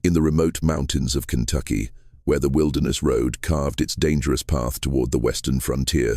In the remote mountains of Kentucky, where the wilderness road carved its dangerous path toward the western frontier,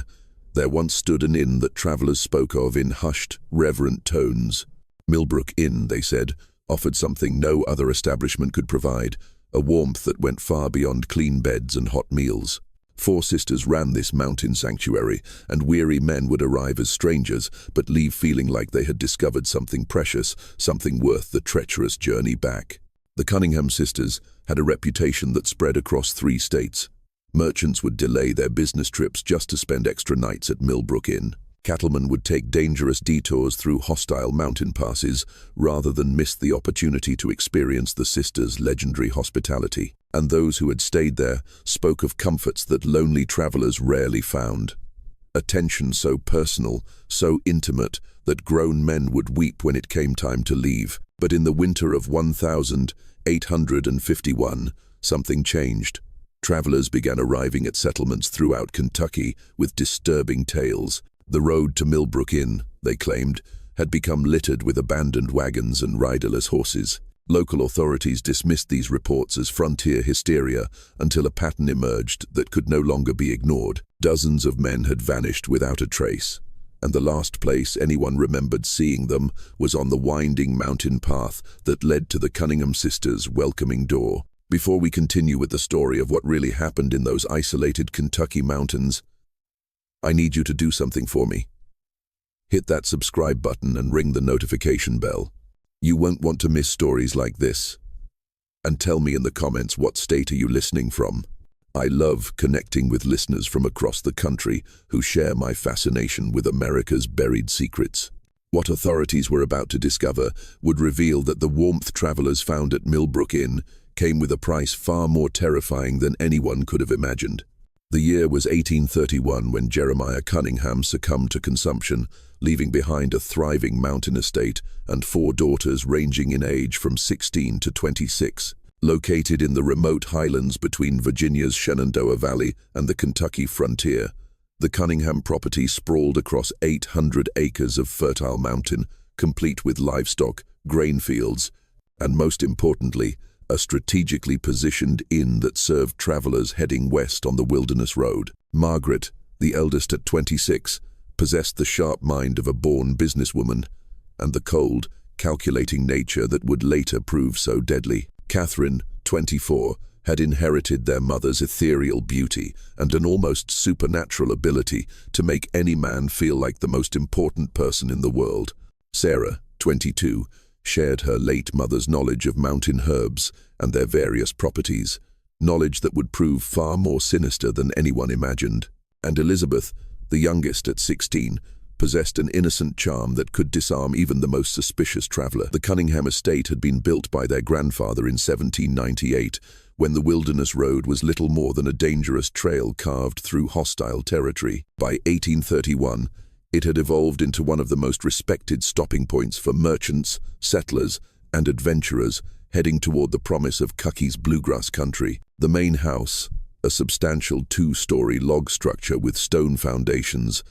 there once stood an inn that travelers spoke of in hushed, reverent tones. Millbrook Inn, they said, offered something no other establishment could provide, a warmth that went far beyond clean beds and hot meals. 4 sisters ran this mountain sanctuary, and weary men would arrive as strangers, but leave feeling like they had discovered something precious, something worth the treacherous journey back. The Cunningham sisters had a reputation that spread across 3 states. Merchants would delay their business trips just to spend extra nights at Millbrook Inn. Cattlemen would take dangerous detours through hostile mountain passes rather than miss the opportunity to experience the sisters' legendary hospitality. And those who had stayed there spoke of comforts that lonely travelers rarely found. Attention so personal, so intimate, that grown men would weep when it came time to leave. But in the winter of 1851, something changed. Travelers began arriving at settlements throughout Kentucky with disturbing tales. The road to Millbrook Inn, they claimed, had become littered with abandoned wagons and riderless horses. Local authorities dismissed these reports as frontier hysteria until a pattern emerged that could no longer be ignored. Dozens of men had vanished without a trace, and the last place anyone remembered seeing them was on the winding mountain path that led to the Cunningham sisters' welcoming door. Before we continue with the story of what really happened in those isolated Kentucky mountains, I need you to do something for me. Hit that subscribe button and ring the notification bell. You won't want to miss stories like this. And tell me in the comments, what state are you listening from? I love connecting with listeners from across the country who share my fascination with America's buried secrets. What authorities were about to discover would reveal that the warmth travelers found at Millbrook Inn came with a price far more terrifying than anyone could have imagined. The year was 1831 when Jeremiah Cunningham succumbed to consumption, leaving behind a thriving mountain estate and 4 daughters ranging in age from 16 to 26. Located in the remote highlands between Virginia's Shenandoah Valley and the Kentucky frontier, the Cunningham property sprawled across 800 acres of fertile mountain, complete with livestock, grain fields, and most importantly, a strategically positioned inn that served travelers heading west on the wilderness road. Margaret, the eldest at 26, possessed the sharp mind of a born businesswoman and the cold, calculating nature that would later prove so deadly. Catherine, 24, had inherited their mother's ethereal beauty and an almost supernatural ability to make any man feel like the most important person in the world. Sarah, 22, shared her late mother's knowledge of mountain herbs and their various properties, knowledge that would prove far more sinister than anyone imagined. And Elizabeth, the youngest at 16, possessed an innocent charm that could disarm even the most suspicious traveler. The Cunningham estate had been built by their grandfather in 1798, when the wilderness road was little more than a dangerous trail carved through hostile territory. By 1831, it had evolved into one of the most respected stopping points for merchants, settlers, and adventurers heading toward the promise of Kentucky's bluegrass country. The main house, a substantial 2-story log structure with stone foundations,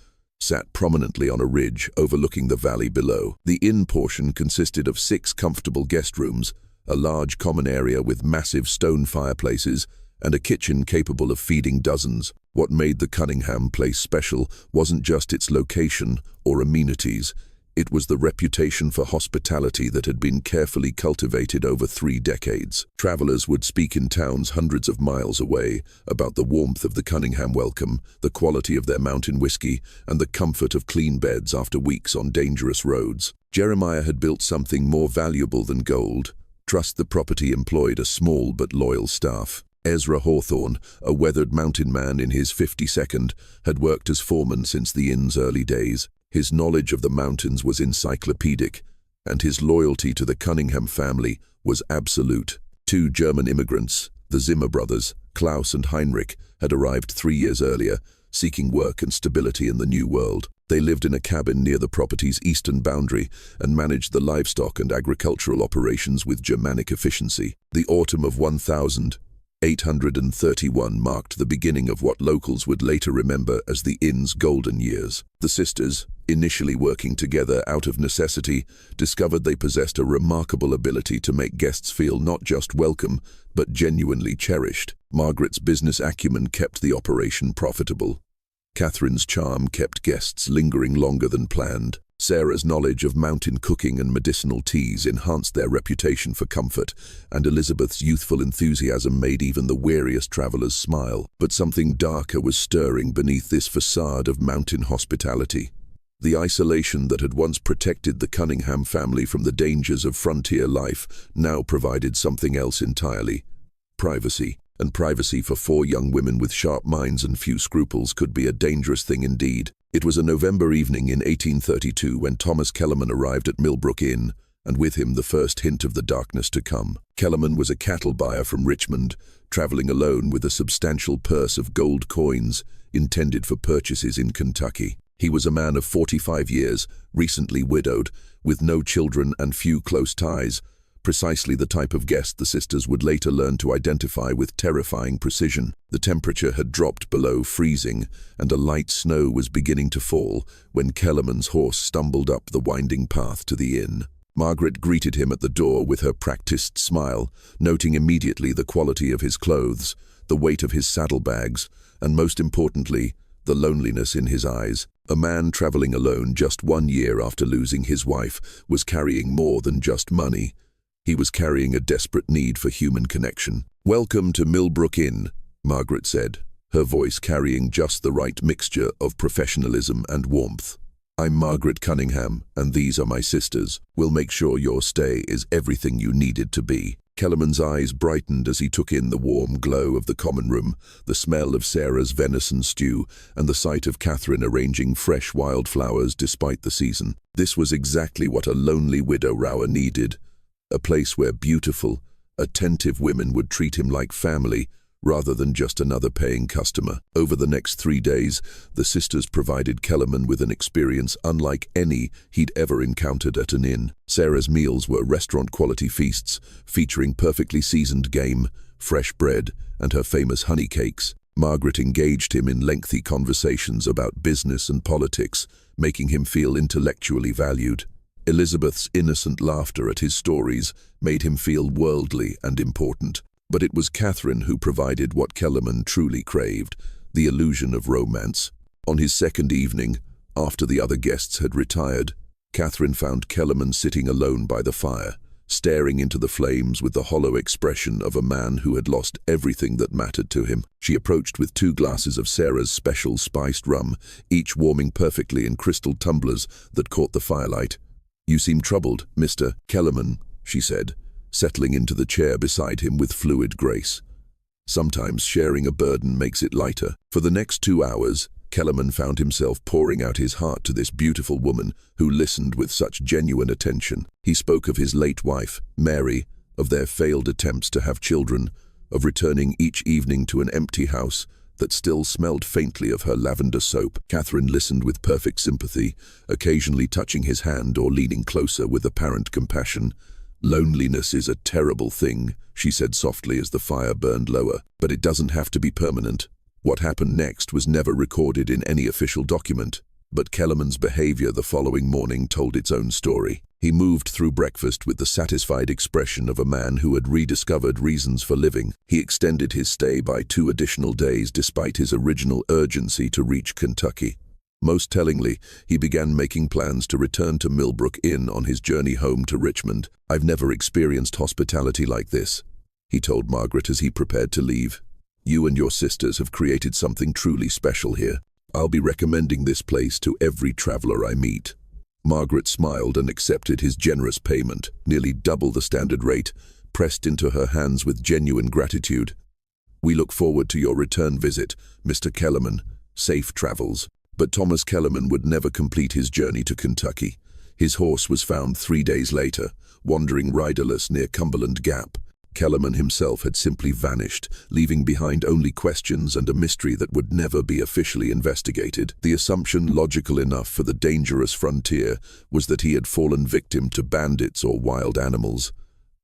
sat prominently on a ridge overlooking the valley below. The inn portion consisted of 6 comfortable guest rooms, a large common area with massive stone fireplaces, and a kitchen capable of feeding dozens. What made the Cunningham place special wasn't just its location or amenities. It was the reputation for hospitality that had been carefully cultivated over 3 decades. Travelers would speak in towns hundreds of miles away about the warmth of the Cunningham welcome, the quality of their mountain whiskey, and the comfort of clean beds after weeks on dangerous roads. Jeremiah had built something more valuable than gold. Trust the property employed a small but loyal staff. Ezra Hawthorne, a weathered mountain man in his 52nd, had worked as foreman since the inn's early days. His knowledge of the mountains was encyclopedic, and his loyalty to the Cunningham family was absolute. 2 German immigrants, the Zimmer brothers, Klaus and Heinrich, had arrived 3 years earlier, seeking work and stability in the New World. They lived in a cabin near the property's eastern boundary and managed the livestock and agricultural operations with Germanic efficiency. The autumn of 1000, 831 marked the beginning of what locals would later remember as the inn's golden years. The sisters, initially working together out of necessity, discovered they possessed a remarkable ability to make guests feel not just welcome, but genuinely cherished. Margaret's business acumen kept the operation profitable. Catherine's charm kept guests lingering longer than planned. Sarah's knowledge of mountain cooking and medicinal teas enhanced their reputation for comfort, and Elizabeth's youthful enthusiasm made even the weariest travelers smile. But something darker was stirring beneath this facade of mountain hospitality. The isolation that had once protected the Cunningham family from the dangers of frontier life now provided something else entirely: privacy. And privacy for four young women with sharp minds and few scruples could be a dangerous thing indeed. It was a November evening in 1832 when Thomas Kellerman arrived at Millbrook Inn, and with him the first hint of the darkness to come. Kellerman was a cattle buyer from Richmond, traveling alone with a substantial purse of gold coins intended for purchases in Kentucky. He was a man of 45 years, recently widowed, with no children and few close ties, precisely the type of guest the sisters would later learn to identify with terrifying precision. The temperature had dropped below freezing, and a light snow was beginning to fall when Kellerman's horse stumbled up the winding path to the inn. Margaret greeted him at the door with her practiced smile, noting immediately the quality of his clothes, the weight of his saddlebags, and most importantly, the loneliness in his eyes. A man traveling alone just 1 year after losing his wife was carrying more than just money. He was carrying a desperate need for human connection. "Welcome to Millbrook Inn," Margaret said, her voice carrying just the right mixture of professionalism and warmth. "I'm Margaret Cunningham, and these are my sisters. We'll make sure your stay is everything you need it to be." Kellerman's eyes brightened as he took in the warm glow of the common room, the smell of Sarah's venison stew, and the sight of Catherine arranging fresh wildflowers despite the season. This was exactly what a lonely widow Rower needed. A place where beautiful, attentive women would treat him like family, rather than just another paying customer. Over the next 3 days, the sisters provided Kellerman with an experience unlike any he'd ever encountered at an inn. Sarah's meals were restaurant-quality feasts, featuring perfectly seasoned game, fresh bread, and her famous honey cakes. Margaret engaged him in lengthy conversations about business and politics, making him feel intellectually valued. Elizabeth's innocent laughter at his stories made him feel worldly and important. But it was Catherine who provided what Kellerman truly craved, the illusion of romance. On his second evening, after the other guests had retired, Catherine found Kellerman sitting alone by the fire, staring into the flames with the hollow expression of a man who had lost everything that mattered to him. She approached with 2 glasses of Sarah's special spiced rum, each warming perfectly in crystal tumblers that caught the firelight. "You seem troubled, Mr. Kellerman," she said, settling into the chair beside him with fluid grace. "Sometimes sharing a burden makes it lighter." For the next 2 hours, Kellerman found himself pouring out his heart to this beautiful woman who listened with such genuine attention. He spoke of his late wife, Mary, of their failed attempts to have children, of returning each evening to an empty house that still smelled faintly of her lavender soap. Catherine listened with perfect sympathy, occasionally touching his hand or leaning closer with apparent compassion. "Loneliness is a terrible thing," she said softly as the fire burned lower, "but it doesn't have to be permanent." What happened next was never recorded in any official document, but Kellerman's behavior the following morning told its own story. He moved through breakfast with the satisfied expression of a man who had rediscovered reasons for living. He extended his stay by 2 additional days despite his original urgency to reach Kentucky. Most tellingly, he began making plans to return to Millbrook Inn on his journey home to Richmond. "I've never experienced hospitality like this," he told Margaret as he prepared to leave. "You and your sisters have created something truly special here. I'll be recommending this place to every traveler I meet." Margaret smiled and accepted his generous payment, nearly double the standard rate, pressed into her hands with genuine gratitude. "We look forward to your return visit, Mr. Kellerman. Safe travels." But Thomas Kellerman would never complete his journey to Kentucky. His horse was found 3 days later, wandering riderless near Cumberland Gap. Kellerman himself had simply vanished, leaving behind only questions and a mystery that would never be officially investigated. The assumption, logical enough for the dangerous frontier, was that he had fallen victim to bandits or wild animals.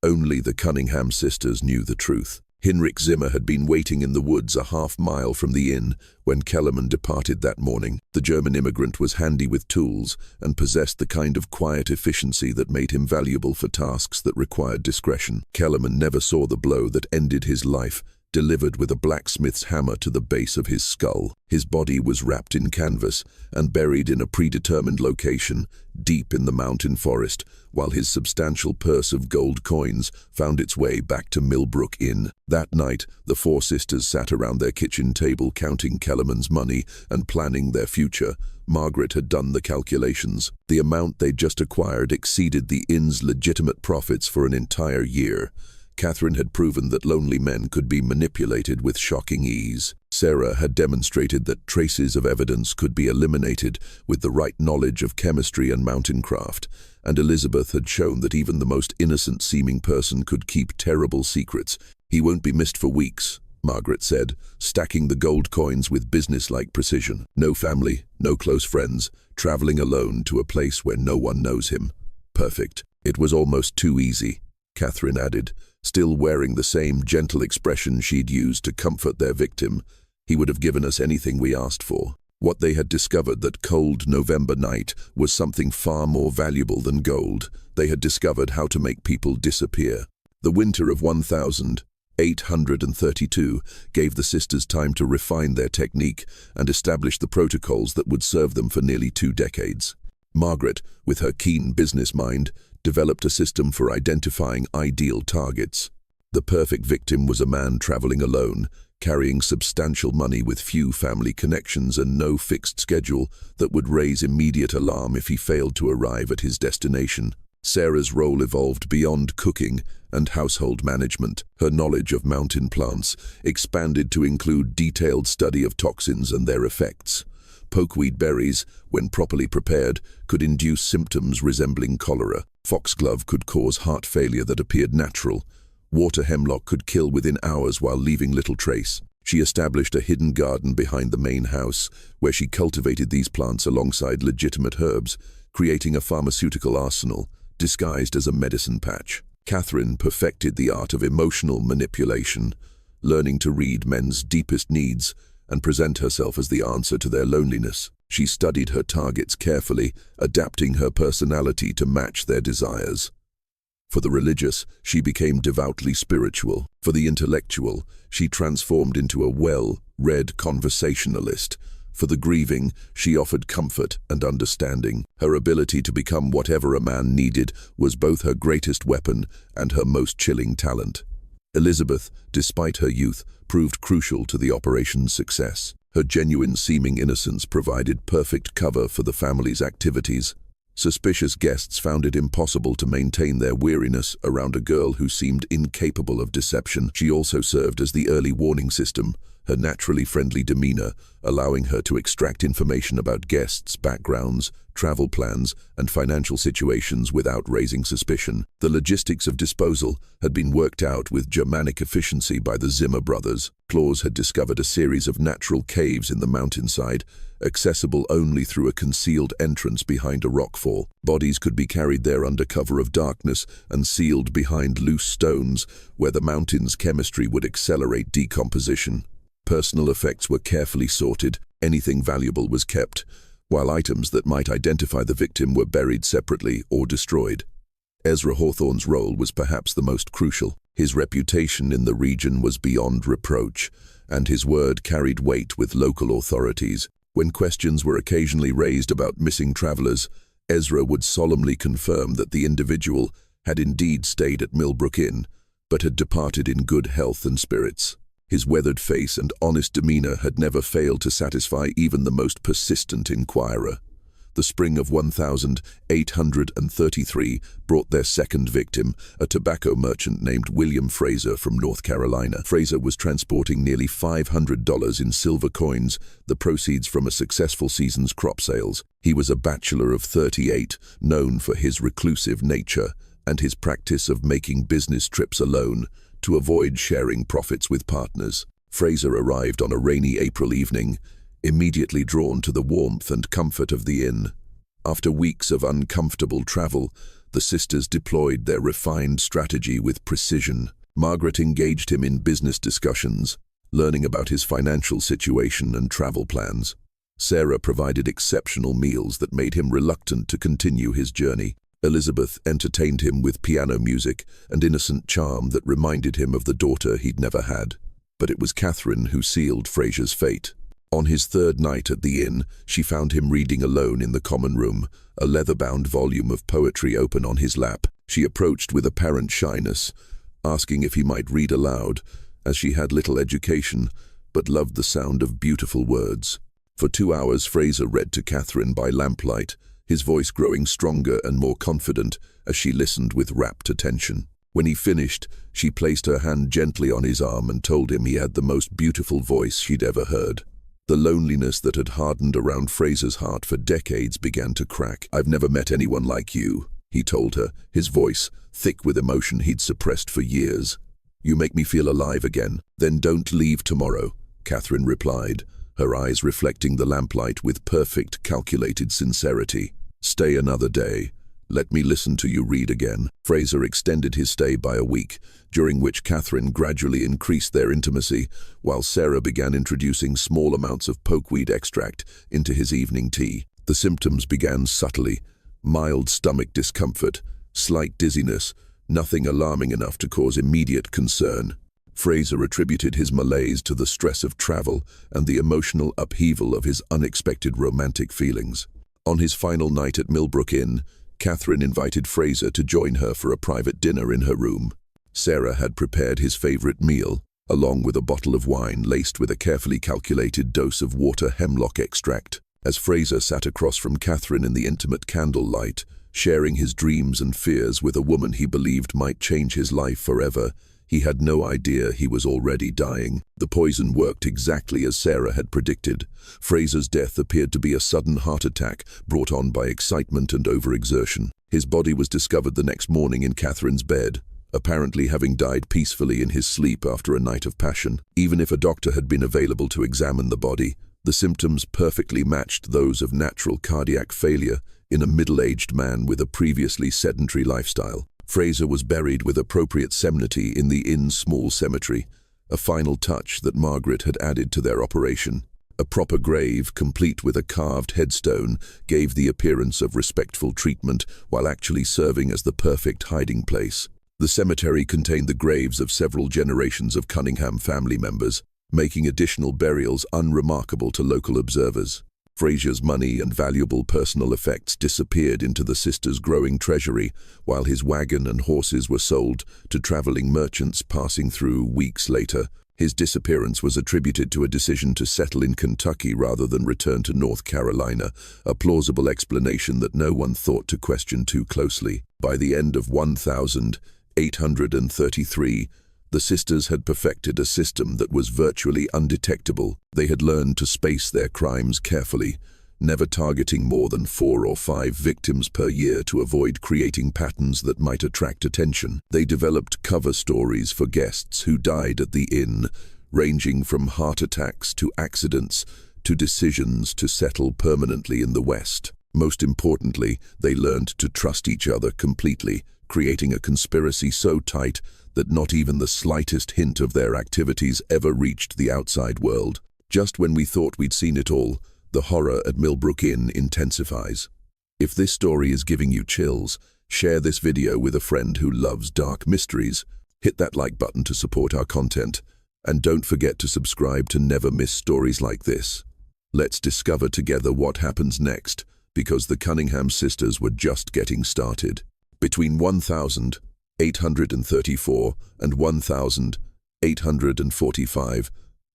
Only the Cunningham sisters knew the truth. Hinrich Zimmer had been waiting in the woods a half-mile from the inn when Kellerman departed that morning. The German immigrant was handy with tools and possessed the kind of quiet efficiency that made him valuable for tasks that required discretion. Kellerman never saw the blow that ended his life, delivered with a blacksmith's hammer to the base of his skull. His body was wrapped in canvas and buried in a predetermined location, deep in the mountain forest, while his substantial purse of gold coins found its way back to Millbrook Inn. That night, the four sisters sat around their kitchen table counting Kellerman's money and planning their future. Margaret had done the calculations. The amount they'd just acquired exceeded the inn's legitimate profits for an entire year. Catherine had proven that lonely men could be manipulated with shocking ease. Sarah had demonstrated that traces of evidence could be eliminated with the right knowledge of chemistry and mountaincraft, and Elizabeth had shown that even the most innocent-seeming person could keep terrible secrets. "He won't be missed for weeks," Margaret said, stacking the gold coins with businesslike precision. "No family, no close friends, traveling alone to a place where no one knows him. Perfect." "It was almost too easy," Catherine added, still wearing the same gentle expression she'd used to comfort their victim. "He would have given us anything we asked for." What they had discovered that cold November night was something far more valuable than gold. They had discovered how to make people disappear. The winter of 1832 gave the sisters time to refine their technique and establish the protocols that would serve them for nearly 2 decades. Margaret, with her keen business mind, developed a system for identifying ideal targets. The perfect victim was a man traveling alone, carrying substantial money with few family connections and no fixed schedule that would raise immediate alarm if he failed to arrive at his destination. Sarah's role evolved beyond cooking and household management. Her knowledge of mountain plants expanded to include detailed study of toxins and their effects. Pokeweed berries, when properly prepared, could induce symptoms resembling cholera. Foxglove could cause heart failure that appeared natural. Water hemlock could kill within hours while leaving little trace. She established a hidden garden behind the main house, where she cultivated these plants alongside legitimate herbs, creating a pharmaceutical arsenal, disguised as a medicine patch. Catherine perfected the art of emotional manipulation, learning to read men's deepest needs and present herself as the answer to their loneliness. She studied her targets carefully, adapting her personality to match their desires. For the religious, she became devoutly spiritual. For the intellectual, she transformed into a well-read conversationalist. For the grieving, she offered comfort and understanding. Her ability to become whatever a man needed was both her greatest weapon and her most chilling talent. Elizabeth, despite her youth, proved crucial to the operation's success. Her genuine-seeming innocence provided perfect cover for the family's activities. Suspicious guests found it impossible to maintain their weariness around a girl who seemed incapable of deception. She also served as the early warning system, her naturally friendly demeanor allowing her to extract information about guests' backgrounds, travel plans, and financial situations without raising suspicion. The logistics of disposal had been worked out with Germanic efficiency by the Zimmer brothers. Claus had discovered a series of natural caves in the mountainside, accessible only through a concealed entrance behind a rockfall. Bodies could be carried there under cover of darkness and sealed behind loose stones, where the mountain's chemistry would accelerate decomposition. Personal effects were carefully sorted. Anything valuable was kept, while items that might identify the victim were buried separately or destroyed. Ezra Hawthorne's role was perhaps the most crucial. His reputation in the region was beyond reproach, and his word carried weight with local authorities. When questions were occasionally raised about missing travelers, Ezra would solemnly confirm that the individual had indeed stayed at Millbrook Inn, but had departed in good health and spirits. His weathered face and honest demeanor had never failed to satisfy even the most persistent inquirer. The spring of 1833 brought their second victim, a tobacco merchant named William Fraser from North Carolina. Fraser was transporting nearly $500 in silver coins, the proceeds from a successful season's crop sales. He was a bachelor of 38, known for his reclusive nature and his practice of making business trips alone to avoid sharing profits with partners. Fraser arrived on a rainy April evening, immediately drawn to the warmth and comfort of the inn. After weeks of uncomfortable travel, the sisters deployed their refined strategy with precision. Margaret engaged him in business discussions, learning about his financial situation and travel plans. Sarah provided exceptional meals that made him reluctant to continue his journey. Elizabeth entertained him with piano music and innocent charm that reminded him of the daughter he'd never had. But it was Catherine who sealed Fraser's fate. On his third night at the inn, she found him reading alone in the common room, a leather-bound volume of poetry open on his lap. She approached with apparent shyness, asking if he might read aloud, as she had little education, but loved the sound of beautiful words. For 2 hours Fraser read to Catherine by lamplight, his voice growing stronger and more confident as she listened with rapt attention. When he finished, she placed her hand gently on his arm and told him he had the most beautiful voice she'd ever heard. The loneliness that had hardened around Fraser's heart for decades began to crack. "I've never met anyone like you," he told her, his voice thick with emotion he'd suppressed for years. "You make me feel alive again." "Then don't leave tomorrow," Catherine replied, her eyes reflecting the lamplight with perfect, calculated sincerity. "Stay another day. Let me listen to you read again." Fraser extended his stay by a week, during which Catherine gradually increased their intimacy, while Sarah began introducing small amounts of pokeweed extract into his evening tea. The symptoms began subtly: mild stomach discomfort, slight dizziness, nothing alarming enough to cause immediate concern. Fraser attributed his malaise to the stress of travel and the emotional upheaval of his unexpected romantic feelings. On his final night at Millbrook Inn, Catherine invited Fraser to join her for a private dinner in her room. Sarah had prepared his favorite meal, along with a bottle of wine laced with a carefully calculated dose of water hemlock extract. As Fraser sat across from Catherine in the intimate candlelight, sharing his dreams and fears with a woman he believed might change his life forever, he had no idea he was already dying. The poison worked exactly as Sarah had predicted. Fraser's death appeared to be a sudden heart attack brought on by excitement and overexertion. His body was discovered the next morning in Catherine's bed, apparently having died peacefully in his sleep after a night of passion. Even if a doctor had been available to examine the body, the symptoms perfectly matched those of natural cardiac failure in a middle-aged man with a previously sedentary lifestyle. Fraser was buried with appropriate solemnity in the inn's small cemetery, a final touch that Margaret had added to their operation. A proper grave, complete with a carved headstone, gave the appearance of respectful treatment while actually serving as the perfect hiding place. The cemetery contained the graves of several generations of Cunningham family members, making additional burials unremarkable to local observers. Fraser's money and valuable personal effects disappeared into the sisters' growing treasury, while his wagon and horses were sold to traveling merchants passing through weeks later. His disappearance was attributed to a decision to settle in Kentucky rather than return to North Carolina, a plausible explanation that no one thought to question too closely. By the end of 1833, the sisters had perfected a system that was virtually undetectable. They had learned to space their crimes carefully, never targeting more than 4 or 5 victims per year to avoid creating patterns that might attract attention. They developed cover stories for guests who died at the inn, ranging from heart attacks to accidents to decisions to settle permanently in the West. Most importantly, they learned to trust each other completely, creating a conspiracy so tight that not even the slightest hint of their activities ever reached the outside world. Just when we thought we'd seen it all, the horror at Millbrook Inn intensifies. If this story is giving you chills, share this video with a friend who loves dark mysteries. Hit that like button to support our content, and don't forget to subscribe to never miss stories like this. Let's discover together what happens next, because the Cunningham sisters were just getting started. Between 1834 and 1845,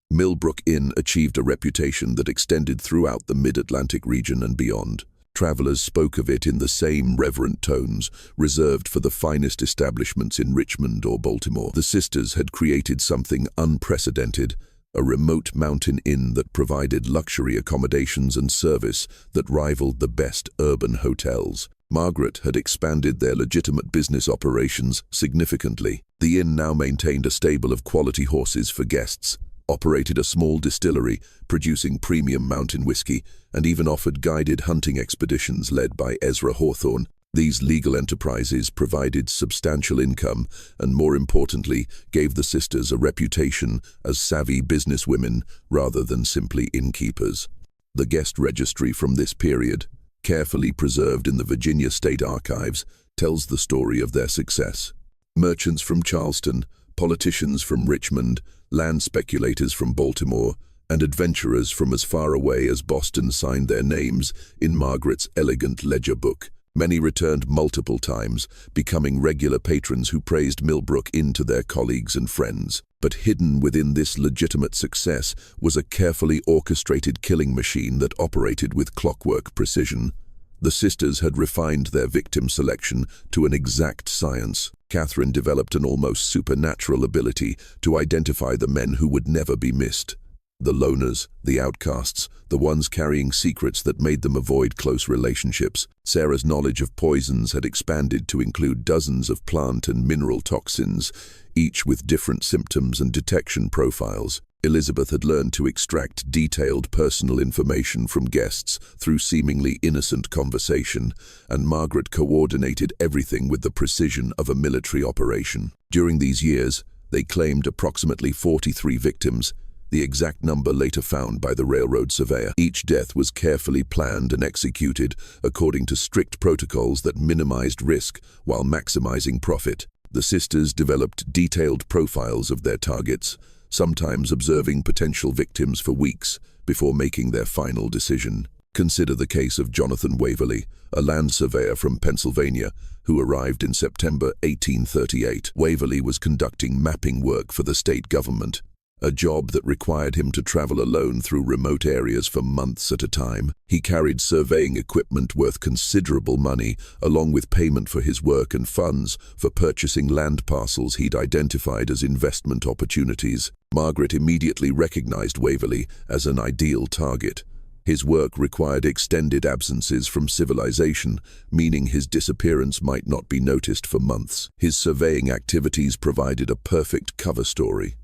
Millbrook Inn achieved a reputation that extended throughout the mid-Atlantic region and beyond. Travelers spoke of it in the same reverent tones, reserved for the finest establishments in Richmond or Baltimore. The sisters had created something unprecedented, a remote mountain inn that provided luxury accommodations and service that rivaled the best urban hotels. Margaret had expanded their legitimate business operations significantly. The inn now maintained a stable of quality horses for guests, operated a small distillery producing premium mountain whiskey, and even offered guided hunting expeditions led by Ezra Hawthorne. These legal enterprises provided substantial income and, more importantly, gave the sisters a reputation as savvy businesswomen rather than simply innkeepers. The guest registry from this period, carefully preserved in the Virginia State Archives, tells the story of their success. Merchants from Charleston, politicians from Richmond, land speculators from Baltimore, and adventurers from as far away as Boston signed their names in Margaret's elegant ledger book. Many returned multiple times, becoming regular patrons who praised Millbrook to their colleagues and friends. But hidden within this legitimate success was a carefully orchestrated killing machine that operated with clockwork precision. The sisters had refined their victim selection to an exact science. Catherine developed an almost supernatural ability to identify the men who would never be missed. The loners, the outcasts, the ones carrying secrets that made them avoid close relationships. Sarah's knowledge of poisons had expanded to include dozens of plant and mineral toxins, each with different symptoms and detection profiles. Elizabeth had learned to extract detailed personal information from guests through seemingly innocent conversation, and Margaret coordinated everything with the precision of a military operation. During these years, they claimed approximately 43 victims, the exact number later found by the railroad surveyor. Each death was carefully planned and executed according to strict protocols that minimized risk while maximizing profit. The sisters developed detailed profiles of their targets, sometimes observing potential victims for weeks before making their final decision. Consider the case of Jonathan Waverly, a land surveyor from Pennsylvania, who arrived in September 1838. Waverly was conducting mapping work for the state government, a job that required him to travel alone through remote areas for months at a time. He carried surveying equipment worth considerable money, along with payment for his work and funds for purchasing land parcels he'd identified as investment opportunities. Margaret immediately recognized Waverly as an ideal target. His work required extended absences from civilization, meaning his disappearance might not be noticed for months. His surveying activities provided a perfect cover story.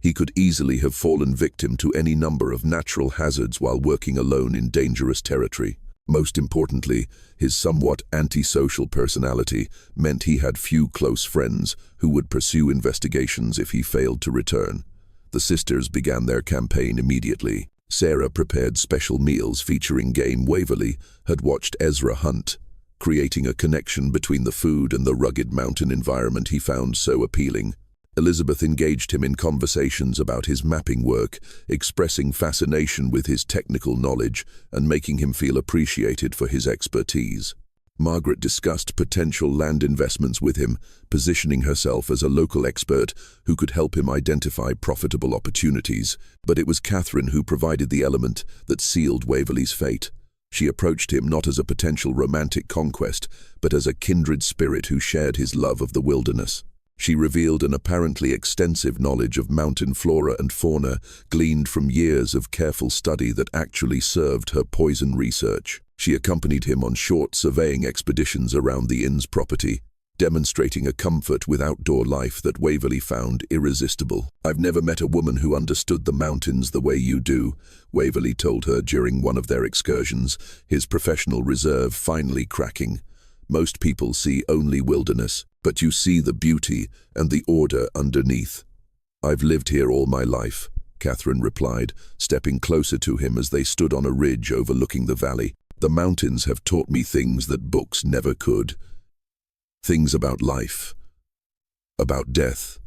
He could easily have fallen victim to any number of natural hazards while working alone in dangerous territory. Most importantly, his somewhat antisocial personality meant he had few close friends who would pursue investigations if he failed to return. The sisters began their campaign immediately. Sarah prepared special meals featuring game Waverly had watched Ezra hunt, creating a connection between the food and the rugged mountain environment he found so appealing. Elizabeth engaged him in conversations about his mapping work, expressing fascination with his technical knowledge and making him feel appreciated for his expertise. Margaret discussed potential land investments with him, positioning herself as a local expert who could help him identify profitable opportunities. But it was Catherine who provided the element that sealed Waverly's fate. She approached him not as a potential romantic conquest, but as a kindred spirit who shared his love of the wilderness. She revealed an apparently extensive knowledge of mountain flora and fauna, gleaned from years of careful study that actually served her poison research. She accompanied him on short surveying expeditions around the inn's property, demonstrating a comfort with outdoor life that Waverly found irresistible. "I've never met a woman who understood the mountains the way you do," Waverly told her during one of their excursions, his professional reserve finally cracking. "Most people see only wilderness, but you see the beauty and the order underneath." "I've lived here all my life," Catherine replied, stepping closer to him as they stood on a ridge overlooking the valley. "The mountains have taught me things that books never could. Things about life, about death,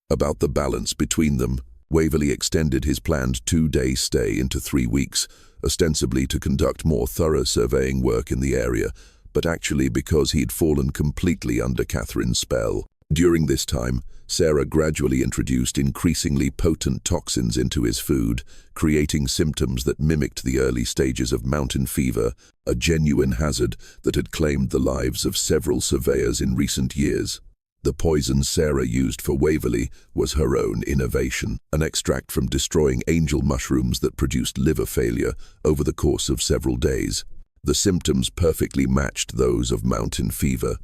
about the balance between them." Waverly extended his planned 2-day stay into 3 weeks, ostensibly to conduct more thorough surveying work in the area, but actually because he'd fallen completely under Catherine's spell. During this time, Sarah gradually introduced increasingly potent toxins into his food, creating symptoms that mimicked the early stages of mountain fever, a genuine hazard that had claimed the lives of several surveyors in recent years. The poison Sarah used for Waverly was her own innovation, an extract from destroying angel mushrooms that produced liver failure over the course of several days. The symptoms perfectly matched those of mountain fever,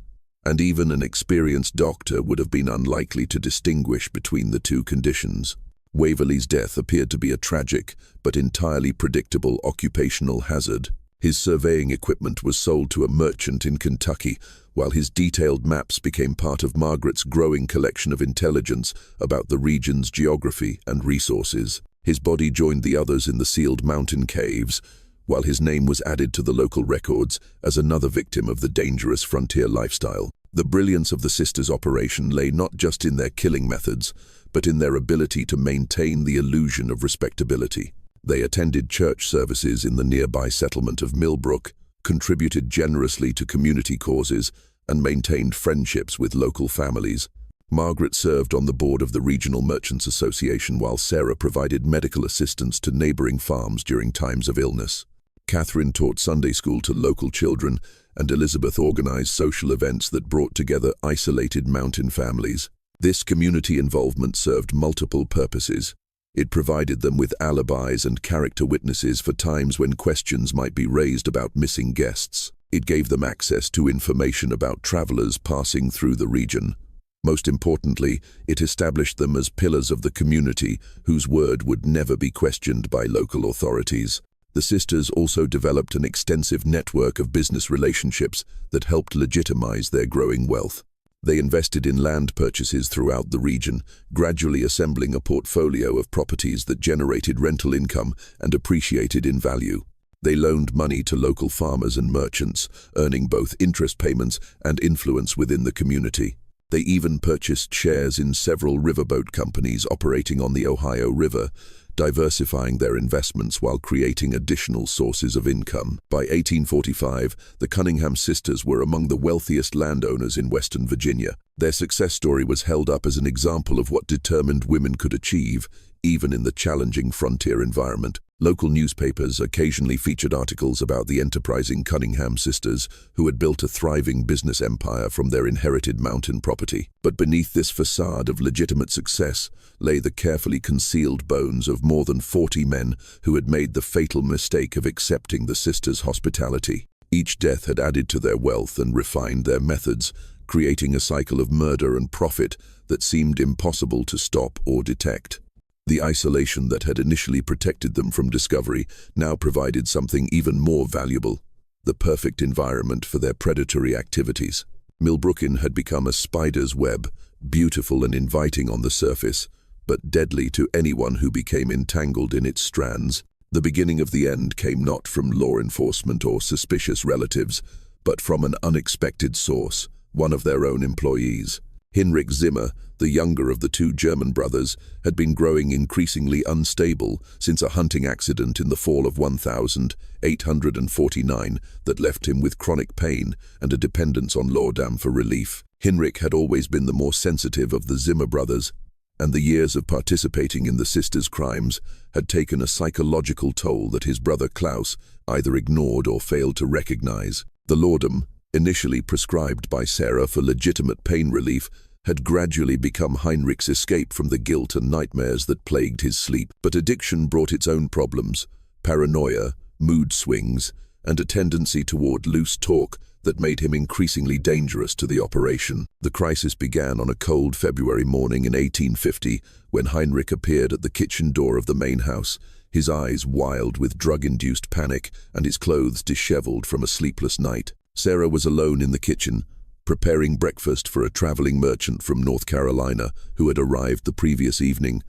and even an experienced doctor would have been unlikely to distinguish between the two conditions. Waverly's death appeared to be a tragic but entirely predictable occupational hazard. His surveying equipment was sold to a merchant in Kentucky, while his detailed maps became part of Margaret's growing collection of intelligence about the region's geography and resources. His body joined the others in the sealed mountain caves, while his name was added to the local records as another victim of the dangerous frontier lifestyle. The brilliance of the sisters' operation lay not just in their killing methods, but in their ability to maintain the illusion of respectability. They attended church services in the nearby settlement of Millbrook, contributed generously to community causes, and maintained friendships with local families. Margaret served on the board of the Regional Merchants Association while Sarah provided medical assistance to neighboring farms during times of illness. Catherine taught Sunday school to local children, and Elizabeth organized social events that brought together isolated mountain families. This community involvement served multiple purposes. It provided them with alibis and character witnesses for times when questions might be raised about missing guests. It gave them access to information about travelers passing through the region. Most importantly, it established them as pillars of the community whose word would never be questioned by local authorities. The sisters also developed an extensive network of business relationships that helped legitimize their growing wealth. They invested in land purchases throughout the region, gradually assembling a portfolio of properties that generated rental income and appreciated in value. They loaned money to local farmers and merchants, earning both interest payments and influence within the community. They even purchased shares in several riverboat companies operating on the Ohio River, diversifying their investments while creating additional sources of income. By 1845, the Cunningham sisters were among the wealthiest landowners in Western Virginia. Their success story was held up as an example of what determined women could achieve, even in the challenging frontier environment. Local newspapers occasionally featured articles about the enterprising Cunningham sisters, who had built a thriving business empire from their inherited mountain property. But beneath this facade of legitimate success lay the carefully concealed bones of more than 40 men who had made the fatal mistake of accepting the sisters' hospitality. Each death had added to their wealth and refined their methods, creating a cycle of murder and profit that seemed impossible to stop or detect. The isolation that had initially protected them from discovery now provided something even more valuable: the perfect environment for their predatory activities. Millbrook had become a spider's web, beautiful and inviting on the surface, but deadly to anyone who became entangled in its strands. The beginning of the end came not from law enforcement or suspicious relatives, but from an unexpected source, one of their own employees. Heinrich Zimmer, the younger of the two German brothers, had been growing increasingly unstable since a hunting accident in the fall of 1849 that left him with chronic pain and a dependence on laudanum for relief. Heinrich had always been the more sensitive of the Zimmer brothers, and the years of participating in the sisters' crimes had taken a psychological toll that his brother Klaus either ignored or failed to recognize. The laudanum, initially prescribed by Sarah for legitimate pain relief, had gradually become Heinrich's escape from the guilt and nightmares that plagued his sleep. But addiction brought its own problems: paranoia, mood swings, and a tendency toward loose talk that made him increasingly dangerous to the operation. The crisis began on a cold February morning in 1850 when Heinrich appeared at the kitchen door of the main house, his eyes wild with drug-induced panic and his clothes disheveled from a sleepless night. Sarah was alone in the kitchen, preparing breakfast for a traveling merchant from North Carolina who had arrived the previous evening,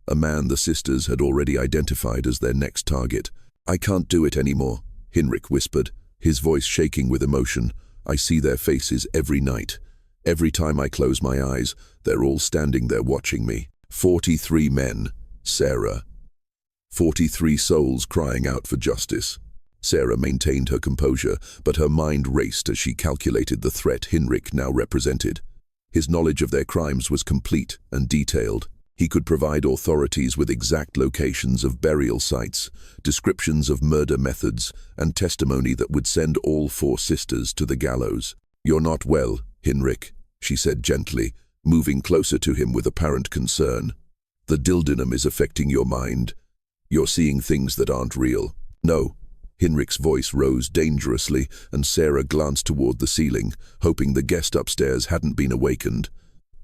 a man the sisters had already identified as their next target. "I can't do it anymore," Heinrich whispered, his voice shaking with emotion. "I see their faces every night. Every time I close my eyes, they're all standing there watching me. 43 men, Sarah. 43 souls crying out for justice." Sarah maintained her composure, but her mind raced as she calculated the threat Heinrich now represented. His knowledge of their crimes was complete and detailed. He could provide authorities with exact locations of burial sites, descriptions of murder methods, and testimony that would send all 4 sisters to the gallows. "You're not well, Heinrich," she said gently, moving closer to him with apparent concern. "The dildenum is affecting your mind. You're seeing things that aren't real." "No." Heinrich's voice rose dangerously, and Sarah glanced toward the ceiling, hoping the guest upstairs hadn't been awakened.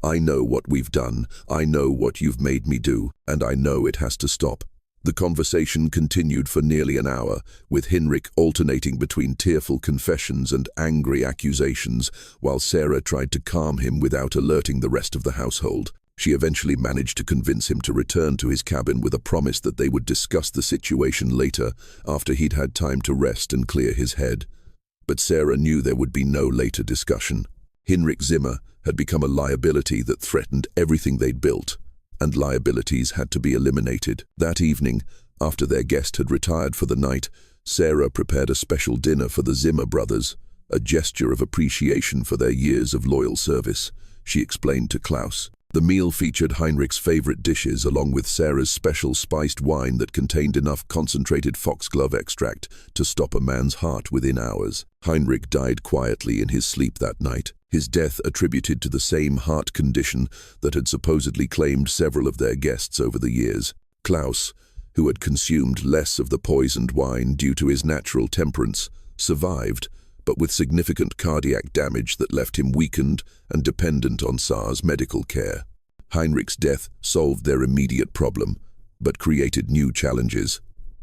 "I know what we've done. I know what you've made me do, and I know it has to stop. The conversation continued for nearly an hour, with Hinrich alternating between tearful confessions and angry accusations, while Sarah tried to calm him without alerting the rest of the household. She eventually managed to convince him to return to his cabin with a promise that they would discuss the situation later, after he'd had time to rest and clear his head. But Sarah knew there would be no later discussion. Hinrich Zimmer had become a liability that threatened everything they'd built, and liabilities had to be eliminated. That evening, after their guest had retired for the night, Sarah prepared a special dinner for the Zimmer brothers, a gesture of appreciation for their years of loyal service. She explained to Klaus. The meal featured Heinrich's favorite dishes along with Sarah's special spiced wine that contained enough concentrated foxglove extract to stop a man's heart within hours. Heinrich died quietly in his sleep that night, his death attributed to the same heart condition that had supposedly claimed several of their guests over the years. Klaus, who had consumed less of the poisoned wine due to his natural temperance, survived, but with significant cardiac damage that left him weakened and dependent on Saar's medical care. Heinrich's death solved their immediate problem, but created new challenges.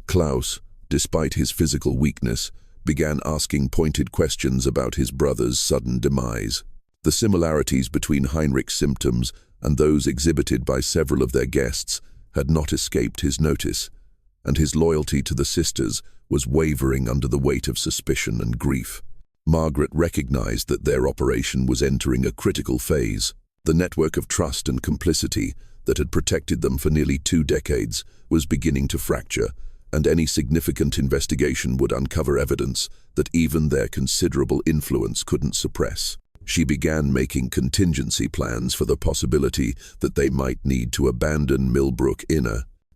Klaus, despite his physical weakness, began asking pointed questions about his brother's sudden demise. The similarities between Heinrich's symptoms and those exhibited by several of their guests had not escaped his notice, and his loyalty to the sisters was wavering under the weight of suspicion and grief. Margaret recognized that their operation was entering a critical phase. The network of trust and complicity that had protected them for nearly 2 decades was beginning to fracture, and any significant investigation would uncover evidence that even their considerable influence couldn't suppress. She began making contingency plans for the possibility that they might need to abandon Millbrook Inn.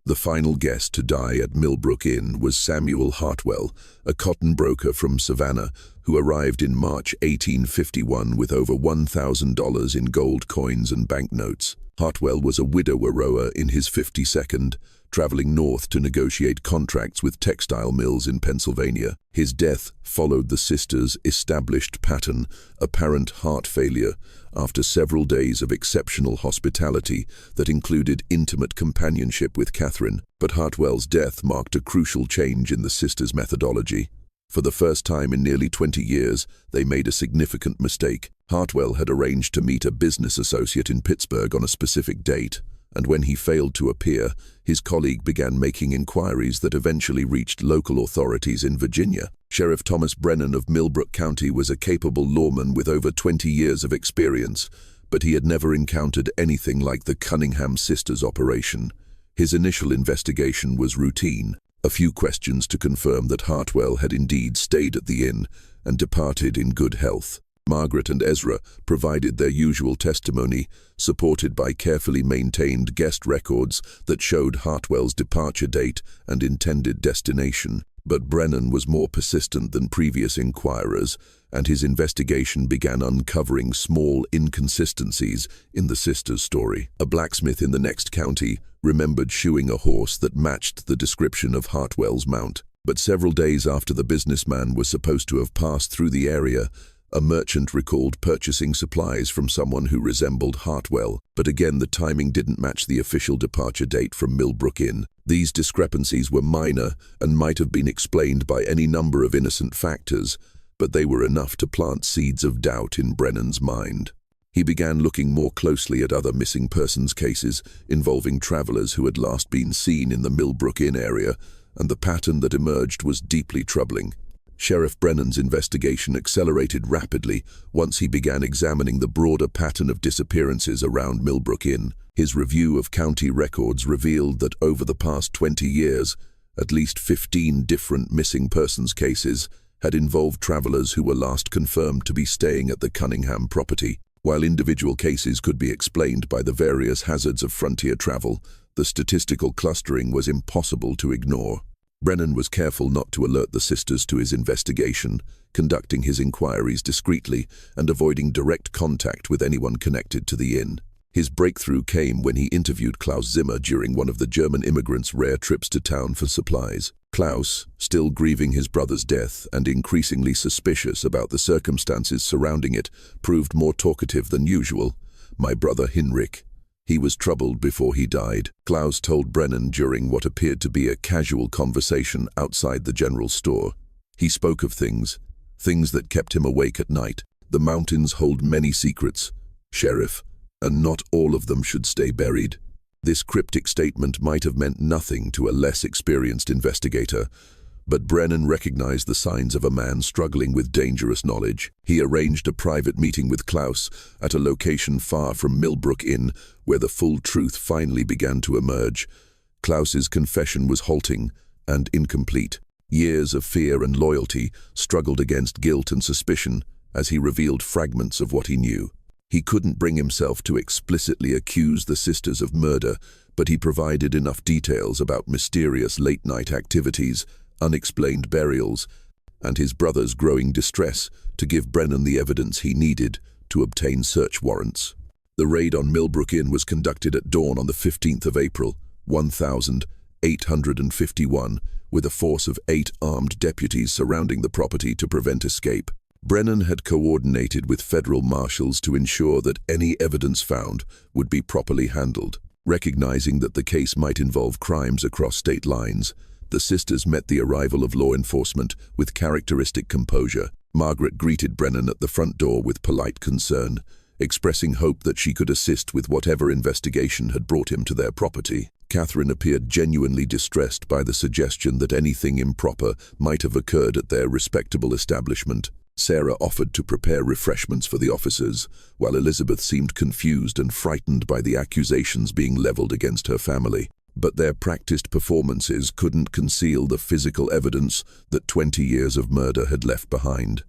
The final guest to die at Millbrook Inn was Samuel Hartwell, a cotton broker from Savannah, who arrived in March 1851 with over $1,000 in gold coins and banknotes. Hartwell was a widower in his 52nd, traveling north to negotiate contracts with textile mills in Pennsylvania. His death followed the sisters' established pattern, apparent heart failure, after several days of exceptional hospitality that included intimate companionship with Catherine. But Hartwell's death marked a crucial change in the sisters' methodology. For the first time in nearly 20 years, they made a significant mistake. Hartwell had arranged to meet a business associate in Pittsburgh on a specific date, and when he failed to appear, his colleague began making inquiries that eventually reached local authorities in Virginia. Sheriff Thomas Brennan of Millbrook County was a capable lawman with over 20 years of experience, but he had never encountered anything like the Cunningham sisters' operation. His initial investigation was routine. A few questions to confirm that Hartwell had indeed stayed at the inn and departed in good health. Margaret and Ezra provided their usual testimony, supported by carefully maintained guest records that showed Hartwell's departure date and intended destination. But Brennan was more persistent than previous inquirers, and his investigation began uncovering small inconsistencies in the sisters' story. A blacksmith in the next county remembered shoeing a horse that matched the description of Hartwell's mount. But several days after the businessman was supposed to have passed through the area, a merchant recalled purchasing supplies from someone who resembled Hartwell, but again the timing didn't match the official departure date from Millbrook Inn. These discrepancies were minor and might have been explained by any number of innocent factors, but they were enough to plant seeds of doubt in Brennan's mind. He began looking more closely at other missing persons cases involving travelers who had last been seen in the Millbrook Inn area, and the pattern that emerged was deeply troubling. Sheriff Brennan's investigation accelerated rapidly once he began examining the broader pattern of disappearances around Millbrook Inn. His review of county records revealed that over the past 20 years, at least 15 different missing persons cases had involved travelers who were last confirmed to be staying at the Cunningham property. While individual cases could be explained by the various hazards of frontier travel, the statistical clustering was impossible to ignore. Brennan was careful not to alert the sisters to his investigation, conducting his inquiries discreetly and avoiding direct contact with anyone connected to the inn. His breakthrough came when he interviewed Klaus Zimmer during one of the German immigrants' rare trips to town for supplies. Klaus, still grieving his brother's death and increasingly suspicious about the circumstances surrounding it, proved more talkative than usual. "My brother Hinrich," He was troubled before he died. Klaus told Brennan during what appeared to be a casual conversation outside the general store. He spoke of things that kept him awake at night. The mountains hold many secrets, Sheriff, and not all of them should stay buried. This cryptic statement might have meant nothing to a less experienced investigator, but Brennan recognized the signs of a man struggling with dangerous knowledge. He arranged a private meeting with Klaus at a location far from Millbrook Inn, where the full truth finally began to emerge. Klaus's confession was halting and incomplete. Years of fear and loyalty struggled against guilt and suspicion as he revealed fragments of what he knew. He couldn't bring himself to explicitly accuse the sisters of murder, but he provided enough details about mysterious late-night activities, unexplained burials, and his brother's growing distress to give Brennan the evidence he needed to obtain search warrants. The raid on Millbrook Inn was conducted at dawn on the 15th of April, 1851, with a force of 8 armed deputies surrounding the property to prevent escape. Brennan had coordinated with federal marshals to ensure that any evidence found would be properly handled. Recognizing that the case might involve crimes across state lines, the sisters met the arrival of law enforcement with characteristic composure. Margaret greeted Brennan at the front door with polite concern, expressing hope that she could assist with whatever investigation had brought him to their property. Catherine appeared genuinely distressed by the suggestion that anything improper might have occurred at their respectable establishment. Sarah offered to prepare refreshments for the officers, while Elizabeth seemed confused and frightened by the accusations being leveled against her family. But their practiced performances couldn't conceal the physical evidence that 20 years of murder had left behind.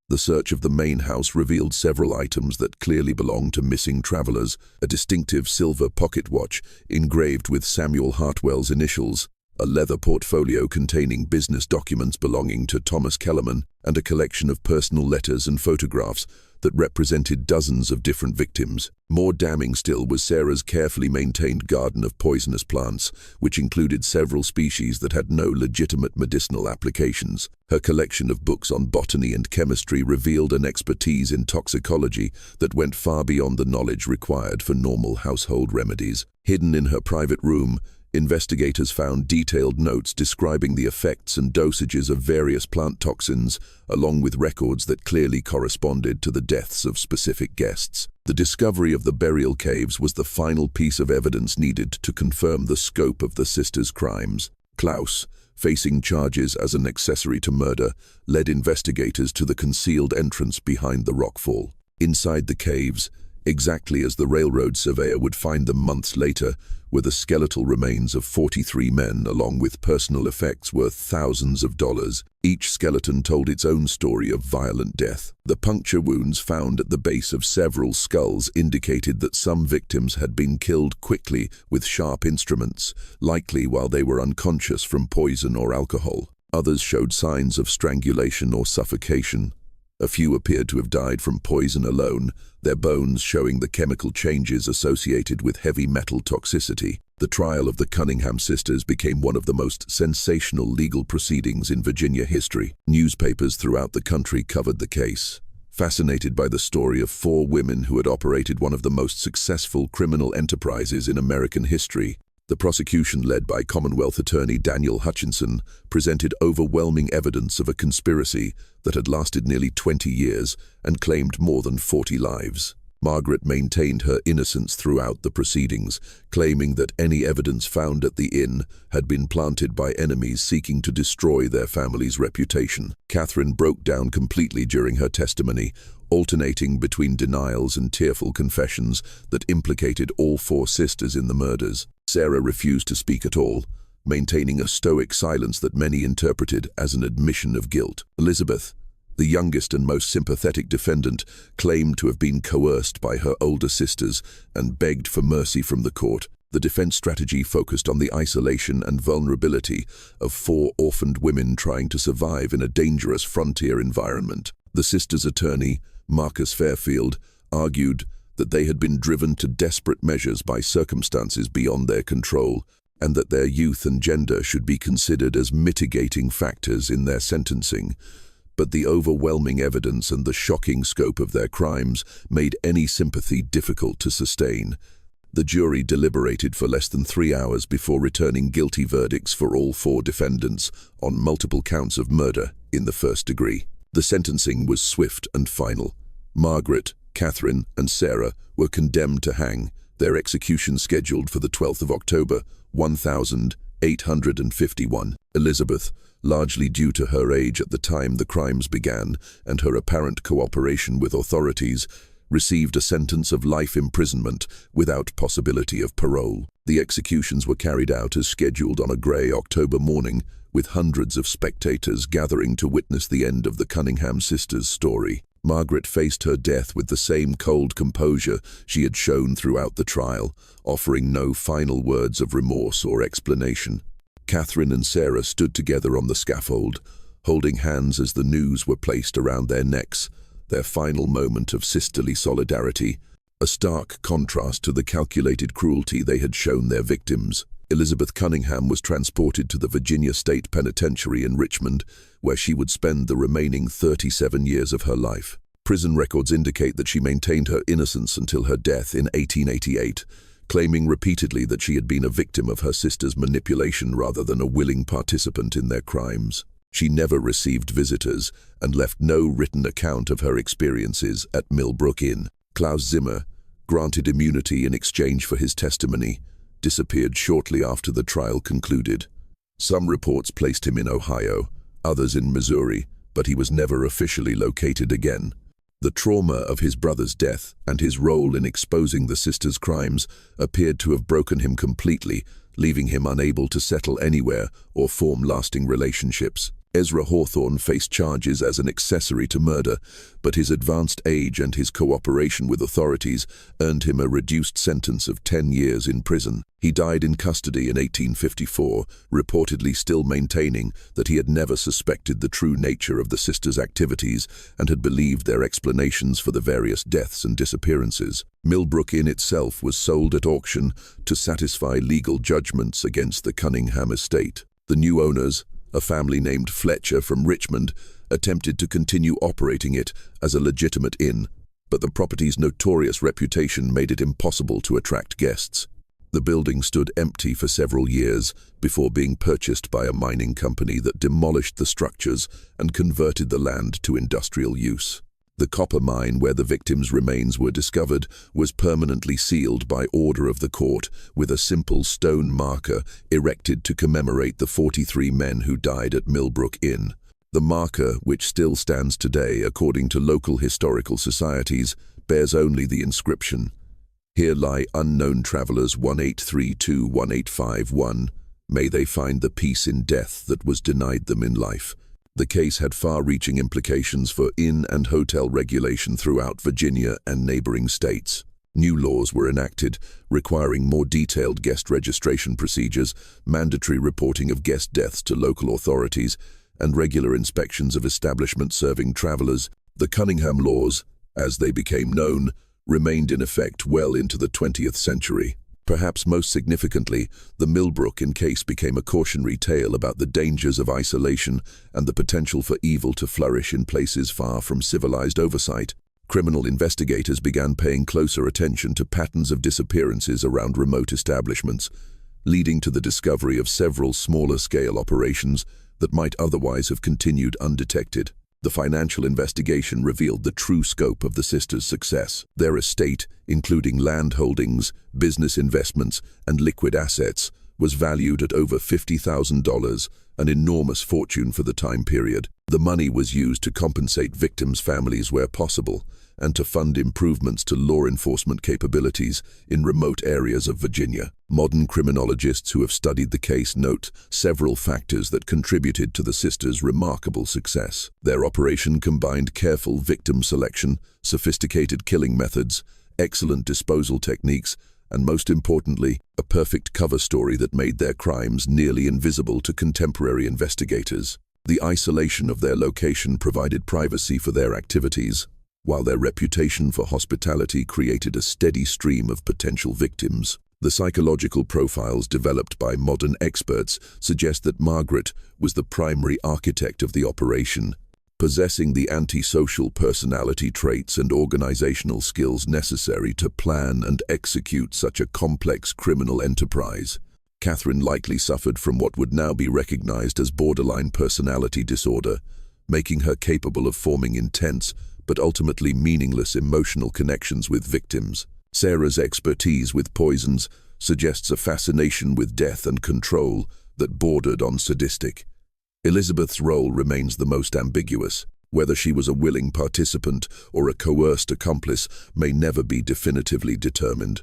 The search of the main house revealed several items that clearly belonged to missing travelers: a distinctive silver pocket watch engraved with Samuel Hartwell's initials, a leather portfolio containing business documents belonging to Thomas Kellerman, and a collection of personal letters and photographs that represented dozens of different victims. More damning still was Sarah's carefully maintained garden of poisonous plants, which included several species that had no legitimate medicinal applications. Her collection of books on botany and chemistry revealed an expertise in toxicology that went far beyond the knowledge required for normal household remedies. Hidden in her private room, investigators found detailed notes describing the effects and dosages of various plant toxins, along with records that clearly corresponded to the deaths of specific guests. The discovery of the burial caves was the final piece of evidence needed to confirm the scope of the sisters' crimes. Klaus, facing charges as an accessory to murder, led investigators to the concealed entrance behind the rockfall. Inside the caves, exactly as the railroad surveyor would find them months later, were the skeletal remains of 43 men, along with personal effects worth thousands of dollars. Each skeleton told its own story of violent death. The puncture wounds found at the base of several skulls indicated that some victims had been killed quickly with sharp instruments, likely while they were unconscious from poison or alcohol. Others showed signs of strangulation or suffocation. A few appeared to have died from poison alone, their bones showing the chemical changes associated with heavy metal toxicity. The trial of the Cunningham sisters became one of the most sensational legal proceedings in Virginia history. Newspapers throughout the country covered the case, fascinated by the story of 4 women who had operated one of the most successful criminal enterprises in American history. The prosecution, led by Commonwealth Attorney Daniel Hutchinson, presented overwhelming evidence of a conspiracy that had lasted nearly 20 years and claimed more than 40 lives. Margaret maintained her innocence throughout the proceedings, claiming that any evidence found at the inn had been planted by enemies seeking to destroy their family's reputation. Catherine broke down completely during her testimony, alternating between denials and tearful confessions that implicated all 4 sisters in the murders. Sarah refused to speak at all, maintaining a stoic silence that many interpreted as an admission of guilt. Elizabeth, the youngest and most sympathetic defendant, claimed to have been coerced by her older sisters and begged for mercy from the court. The defense strategy focused on the isolation and vulnerability of 4 orphaned women trying to survive in a dangerous frontier environment. The sisters' attorney, Marcus Fairfield, argued that they had been driven to desperate measures by circumstances beyond their control, and that their youth and gender should be considered as mitigating factors in their sentencing. But the overwhelming evidence and the shocking scope of their crimes made any sympathy difficult to sustain. The jury deliberated for less than 3 hours before returning guilty verdicts for all 4 defendants on multiple counts of murder in the first degree. The sentencing was swift and final. Margaret, Catherine, and Sarah were condemned to hang, their execution scheduled for the 12th of October, 1851. Elizabeth, largely due to her age at the time the crimes began and her apparent cooperation with authorities, received a sentence of life imprisonment without possibility of parole. The executions were carried out as scheduled on a grey October morning, with hundreds of spectators gathering to witness the end of the Cunningham sisters' story. Margaret faced her death with the same cold composure she had shown throughout the trial, offering no final words of remorse or explanation. Catherine and Sarah stood together on the scaffold, holding hands as the noose were placed around their necks, their final moment of sisterly solidarity, a stark contrast to the calculated cruelty they had shown their victims. Elizabeth Cunningham was transported to the Virginia State Penitentiary in Richmond, where she would spend the remaining 37 years of her life. Prison records indicate that she maintained her innocence until her death in 1888, claiming repeatedly that she had been a victim of her sister's manipulation rather than a willing participant in their crimes. She never received visitors and left no written account of her experiences at Millbrook Inn. Klaus Zimmer, granted immunity in exchange for his testimony, disappeared shortly after the trial concluded. Some reports placed him in Ohio, others in Missouri, but he was never officially located again. The trauma of his brother's death and his role in exposing the sisters' crimes appeared to have broken him completely, leaving him unable to settle anywhere or form lasting relationships. Ezra Hawthorne faced charges as an accessory to murder, but his advanced age and his cooperation with authorities earned him a reduced sentence of 10 years in prison. He died in custody in 1854, reportedly still maintaining that he had never suspected the true nature of the sisters' activities and had believed their explanations for the various deaths and disappearances. Millbrook Inn itself was sold at auction to satisfy legal judgments against the Cunningham estate. The new owners, a family named Fletcher from Richmond, attempted to continue operating it as a legitimate inn, but the property's notorious reputation made it impossible to attract guests. The building stood empty for several years before being purchased by a mining company that demolished the structures and converted the land to industrial use. The copper mine where the victims' remains were discovered was permanently sealed by order of the court with a simple stone marker erected to commemorate the 43 men who died at Millbrook Inn. The marker, which still stands today according to local historical societies, bears only the inscription, "Here lie unknown travelers 1832-1851. May they find the peace in death that was denied them in life." The case had far-reaching implications for inn and hotel regulation throughout Virginia and neighboring states. New laws were enacted, requiring more detailed guest registration procedures, mandatory reporting of guest deaths to local authorities, and regular inspections of establishments serving travelers. The Cunningham laws, as they became known, remained in effect well into the 20th century. Perhaps most significantly, the Millbrook Inn case became a cautionary tale about the dangers of isolation and the potential for evil to flourish in places far from civilized oversight. Criminal investigators began paying closer attention to patterns of disappearances around remote establishments, leading to the discovery of several smaller-scale operations that might otherwise have continued undetected. The financial investigation revealed the true scope of the sisters' success. Their estate, including land holdings, business investments, and liquid assets, was valued at over $50,000, an enormous fortune for the time period. The money was used to compensate victims' families where possible, and to fund improvements to law enforcement capabilities in remote areas of Virginia. Modern criminologists who have studied the case note several factors that contributed to the sisters' remarkable success. Their operation combined careful victim selection, sophisticated killing methods, excellent disposal techniques, and most importantly, a perfect cover story that made their crimes nearly invisible to contemporary investigators. The isolation of their location provided privacy for their activities, while their reputation for hospitality created a steady stream of potential victims. The psychological profiles developed by modern experts suggest that Margaret was the primary architect of the operation, possessing the antisocial personality traits and organizational skills necessary to plan and execute such a complex criminal enterprise. Catherine likely suffered from what would now be recognized as borderline personality disorder, making her capable of forming intense but ultimately meaningless emotional connections with victims. Sarah's expertise with poisons suggests a fascination with death and control that bordered on sadistic. Elizabeth's role remains the most ambiguous. Whether she was a willing participant or a coerced accomplice may never be definitively determined.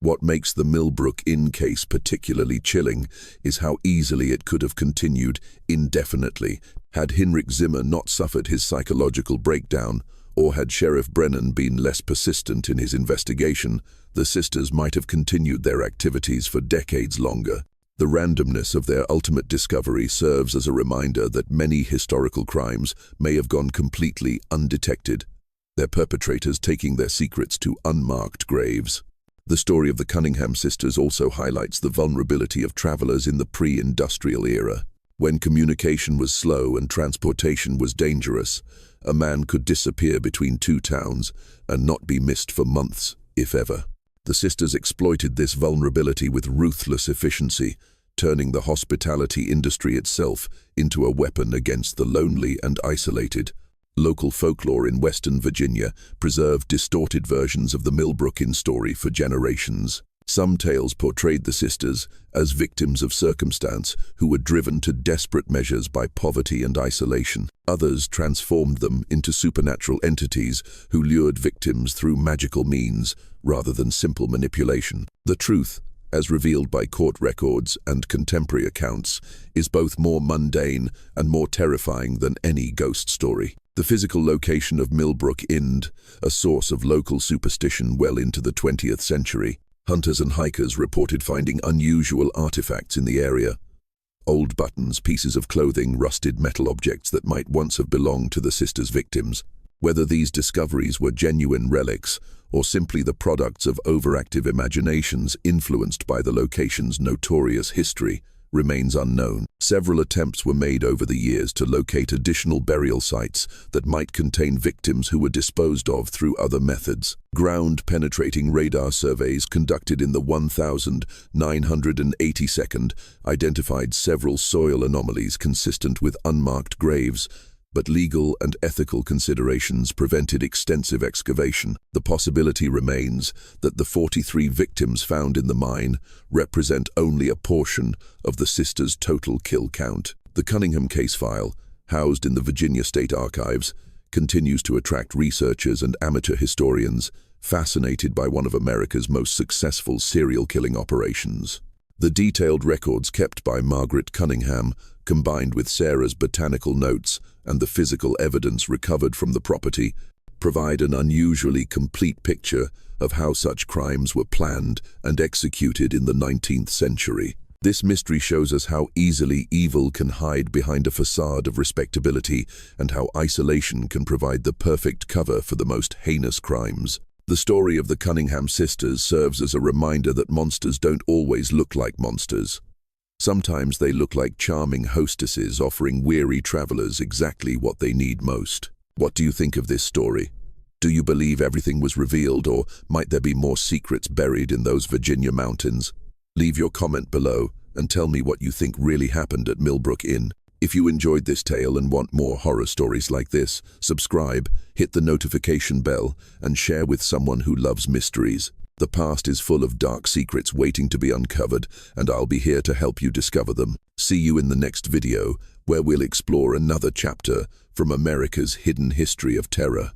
What makes the Millbrook Inn case particularly chilling is how easily it could have continued indefinitely had Heinrich Zimmer not suffered his psychological breakdown, or had Sheriff Brennan been less persistent in his investigation. The sisters might have continued their activities for decades longer. The randomness of their ultimate discovery serves as a reminder that many historical crimes may have gone completely undetected, their perpetrators taking their secrets to unmarked graves. The story of the Cunningham sisters also highlights the vulnerability of travelers in the pre-industrial era. When communication was slow and transportation was dangerous, a man could disappear between two towns and not be missed for months, if ever. The sisters exploited this vulnerability with ruthless efficiency, turning the hospitality industry itself into a weapon against the lonely and isolated. Local folklore in Western Virginia preserved distorted versions of the Millbrook Inn story for generations. Some tales portrayed the sisters as victims of circumstance who were driven to desperate measures by poverty and isolation. Others transformed them into supernatural entities who lured victims through magical means rather than simple manipulation. The truth, as revealed by court records and contemporary accounts, is both more mundane and more terrifying than any ghost story. The physical location of Millbrook Inn, a source of local superstition well into the 20th century. Hunters and hikers reported finding unusual artifacts in the area. Old buttons, pieces of clothing, rusted metal objects that might once have belonged to the sisters' victims. Whether these discoveries were genuine relics or simply the products of overactive imaginations influenced by the location's notorious history remains unknown. Several attempts were made over the years to locate additional burial sites that might contain victims who were disposed of through other methods. Ground-penetrating radar surveys conducted in the 1982nd identified several soil anomalies consistent with unmarked graves, but legal and ethical considerations prevented extensive excavation. The possibility remains that the 43 victims found in the mine represent only a portion of the sisters' total kill count. The Cunningham case file, housed in the Virginia State Archives, continues to attract researchers and amateur historians fascinated by one of America's most successful serial killing operations. The detailed records kept by Margaret Cunningham, combined with Sarah's botanical notes and the physical evidence recovered from the property, provide an unusually complete picture of how such crimes were planned and executed in the 19th century. This mystery shows us how easily evil can hide behind a facade of respectability and how isolation can provide the perfect cover for the most heinous crimes. The story of the Cunningham sisters serves as a reminder that monsters don't always look like monsters. Sometimes they look like charming hostesses offering weary travelers exactly what they need most. What do you think of this story? Do you believe everything was revealed, or might there be more secrets buried in those Virginia mountains? Leave your comment below and tell me what you think really happened at Millbrook Inn. If you enjoyed this tale and want more horror stories like this, subscribe, hit the notification bell, and share with someone who loves mysteries. The past is full of dark secrets waiting to be uncovered, and I'll be here to help you discover them. See you in the next video, where we'll explore another chapter from America's hidden history of terror.